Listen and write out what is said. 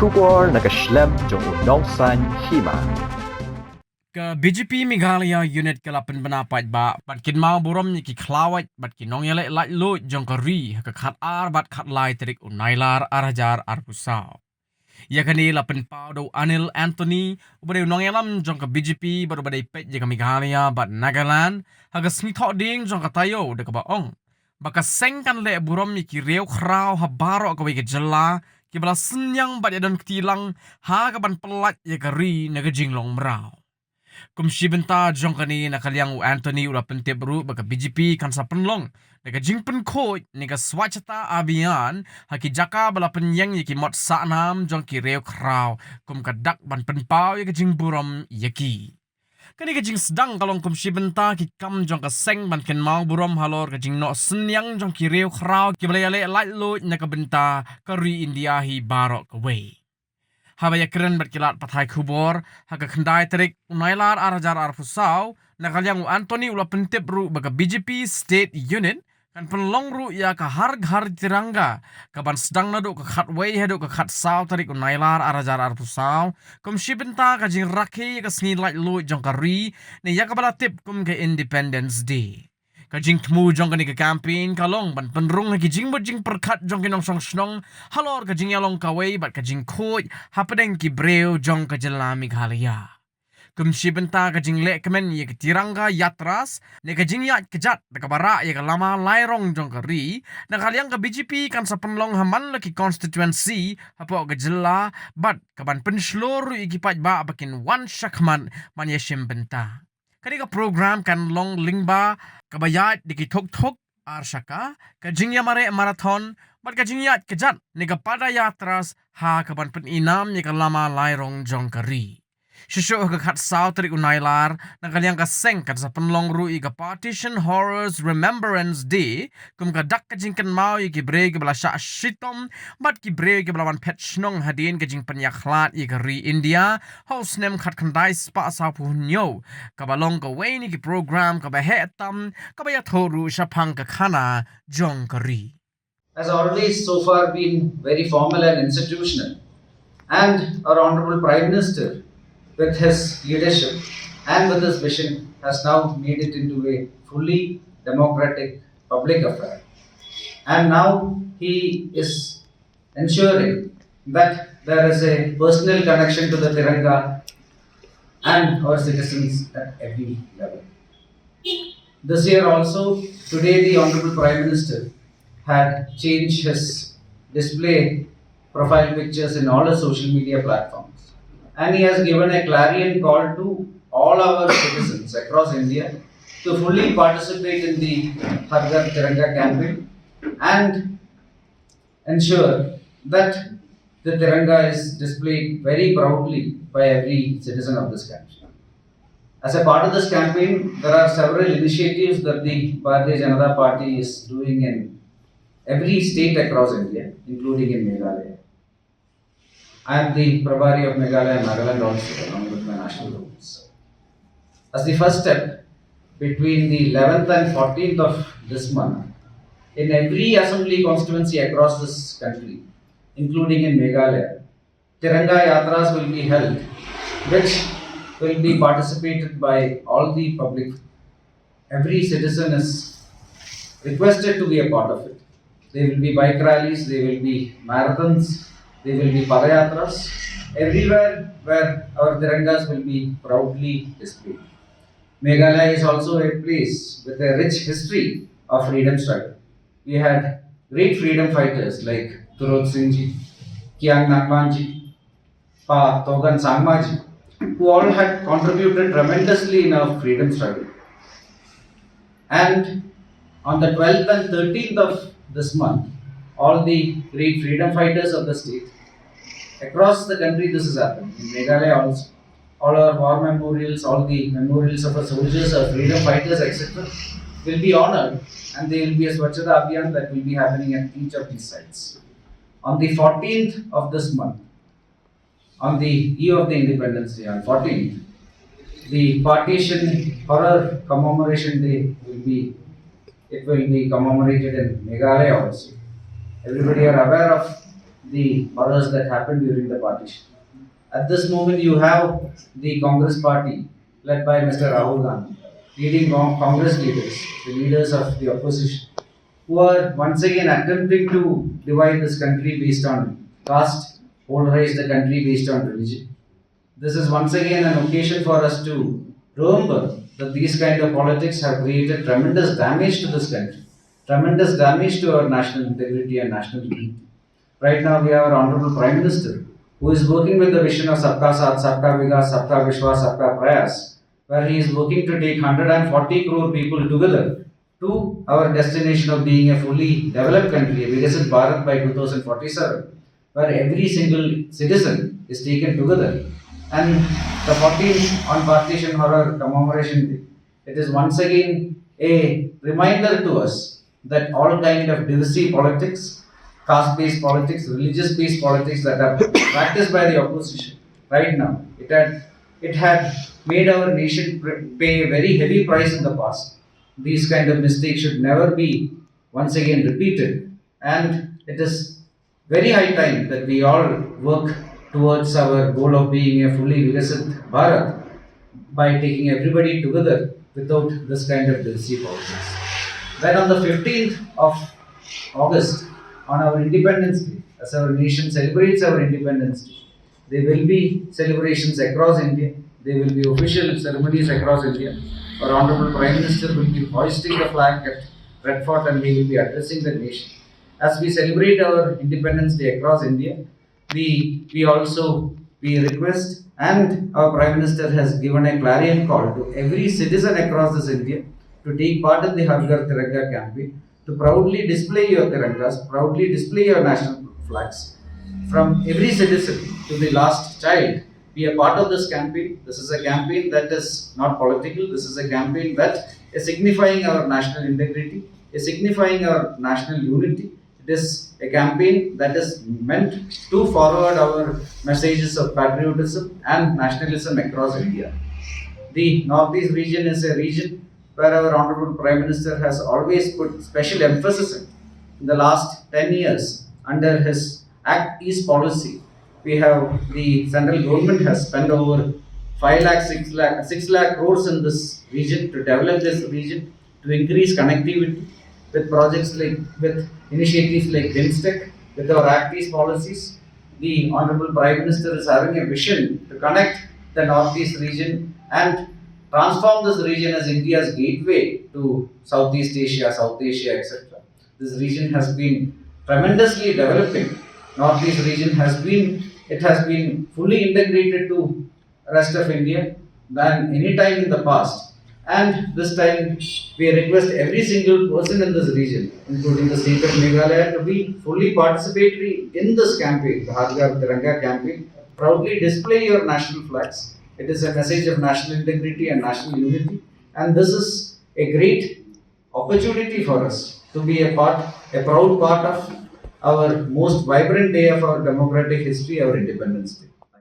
Kubor nakaslem jong unongsan Hima. Ke BGP Meghalaya unit kelapan benapat ba bat Kynmaw Burom ni ki klawat bat ki Nongïaleh Laitluid jong kari ke khat ar bat khat lai terik unailar arajar arpusau. Ya kani lapan pau do Anil Anthony ubade Nongïaleh jong ke BGP baru badai pet je ke Meghalaya bat Nagaland haga smithok ding jong ke tayo de ke baong. Baka sengkan le Burom ni ki reu krau ha baro ke ke jela ki bala senyang bat yadan ketilang ha ke ban pelat ya kari naga jinglong merau. Kumshi benta jong kani nakaliang Anthony ula pentip ru baka BGP kan sa penlong naka jing Pynkhuid nika swachata abian haki jaka bala penyang yaki mot Sahnam jong ki reu krau kum kadak ban penpau yaki jing Burom Ïaki. Kani ka jing sedang kalong kumshi benta ki kam jong ka seng ban Kynmaw Burom halor ka jing no senyang jong ki reu krau ki bala Laitluid naka benta kari India hi barok away. Habaya keren berkilat patai kubor, haga kendai terik unailar arajar arpusau, nakaliang Anthony ula pentip ru baga BGP State Unit, kan penlong ru ya ka har tirangga, kaban sedang nadu ke khat way hadu ke khat sau terik unailar arajar arpusau, kum shibenta ka jing raki ka sni Laitluid jong kari, ni ya kabala tip kum ke Independence Day. Kajing temu jong kani ke campaign kalong ban penrung lagi jing bot jing perkat jong kinong song snong halor kajing yalong kawai bat kajing khoi hapadeng ki breu jong kajela Meghalaya. Kumshi benta kajing le kemen ye ketirangga yatras ne kajing yat kejat deka bara ye lama lairong jong kari na kaliang ke BGP kan sa penlong haman laki constituency hapo kajela bat kaban penslor iki pat ba bakin wan shakman man ye benta. Kani ka program kan long lingba kabayat di tok arshaka kajingya mare marathon bat kajinyat kejat ni ka pada yatras ha kaban peninam ni ka lama lairong jong kari. Shisho ka khat sao terik unailar na kaliang ka seng kan sa penlong ru i ka Partition Horrors Remembrance Day kum ka dak kajing Kynmaw i ki bre ki bala sya shitom bat ki bre ki bala wan pet shnong hadien kajing penyakhlat i ka ri India host nem khat khandai spa sa punyo ka balong ka way ni ki program ka ba hetam ka ba yathoru shapang ka khana jong kari. Has always so far been very formal and institutional, and our Honorable Prime Minister, with his leadership and with his vision, has now made it into a fully democratic public affair. And now he is ensuring that there is a personal connection to the Tiranga and our citizens at every level. This year also, today the Honorable Prime Minister had changed his display profile pictures in all his social media platforms. And he has given a clarion call to all our citizens across India to fully participate in the Har Ghar Tiranga campaign and ensure that the Tiranga is displayed very proudly by every citizen of this country. As a part of this campaign, there are several initiatives that the Bharatiya Janata Party is doing in every state across India, including in Meghalaya. I am the Prabhari of Meghalaya and Nagaland also, along with my national roles. As the first step, between the 11th and 14th of this month, in every assembly constituency across this country, including in Meghalaya, Tiranga Yatras will be held, which will be participated by all the public. Every citizen is requested to be a part of it. There will be bike rallies, there will be marathons, there will be padayatras, everywhere where our Tirangas will be proudly displayed. Meghalaya is also a place with a rich history of freedom struggle. We had great freedom fighters like Turot Singh ji, Kiang Nangman ji, Pa Togan Sangma ji, who all had contributed tremendously in our freedom struggle. And on the 12th and 13th of this month, all the great freedom fighters of the state, across the country this has happened, in Meghalaya also, all our war memorials, all the memorials of our soldiers, our freedom fighters, etc., will be honored, and there will be a Swachhata Abhiyan that will be happening at each of these sites. On the 14th of this month, on the eve of the Independence Day, on 14th, the Partition Horror Commemoration Day will be commemorated in Meghalaya also. Everybody are aware of the horrors that happened during the partition. At this moment, you have the Congress party led by Mr. Rahul Gandhi, leading Congress leaders, the leaders of the opposition, who are once again attempting to divide this country based on caste, polarize the country based on religion. This is once again an occasion for us to remember that these kind of politics have created tremendous damage to this country, tremendous damage to our national integrity and national unity. Right now, we have our Honorable Prime Minister who is working with the vision of Sabka Saath, Sabka Vikas, Sabka Vishwas, Sabka Prayas, where he is working to take 140 crore people together to our destination of being a fully developed country, a Vikasit Bharat by 2047, where every single citizen is taken together. And the 14th on Partition Horror Commemoration Day, it is once again a reminder to us that all kind of divisive politics, caste-based politics, religious-based politics that are practiced by the opposition right now, it had made our nation pay a very heavy price in the past. These kind of mistakes should never be once again repeated, and it is very high time that we all work towards our goal of being a fully Vikasit Bharat by taking everybody together without this kind of divisive politics. Then on the 15th of August, on our Independence Day, as our nation celebrates our Independence Day, there will be celebrations across India, there will be official ceremonies across India. Our Honorable Prime Minister will be hoisting the flag at Red Fort and he will be addressing the nation. As we celebrate our Independence Day across India, we request, and our Prime Minister has given a clarion call to every citizen across this India to take part in the Har Ghar Tiranga campaign, to proudly display your tirangas, proudly display your national flags. From every citizen to the last child, be a part of this campaign. This is a campaign that is not political. This is a campaign that is signifying our national integrity, is signifying our national unity. It is a campaign that is meant to forward our messages of patriotism and nationalism across India. The Northeast region is a region where our Honorable Prime Minister has always put special emphasis in the last 10 years under his Act East policy. The central government has spent over 5 lakh, 6 lakh crores in this region to develop this region, to increase connectivity with projects with initiatives like BIMSTEC, with our Act East policies. The Honorable Prime Minister is having a vision to connect the Northeast region and transform this region as India's gateway to Southeast Asia, South Asia, etc. This region has been tremendously developing. Northeast region has been fully integrated to rest of India than any time in the past. And this time we request every single person in this region, including the state of Meghalaya, to be fully participatory in this campaign, the Har Ghar Tiranga campaign. Proudly display your national flags. It is a message of national integrity and national unity. And this is a great opportunity for us to be a proud part of our most vibrant day of our democratic history, our Independence Day.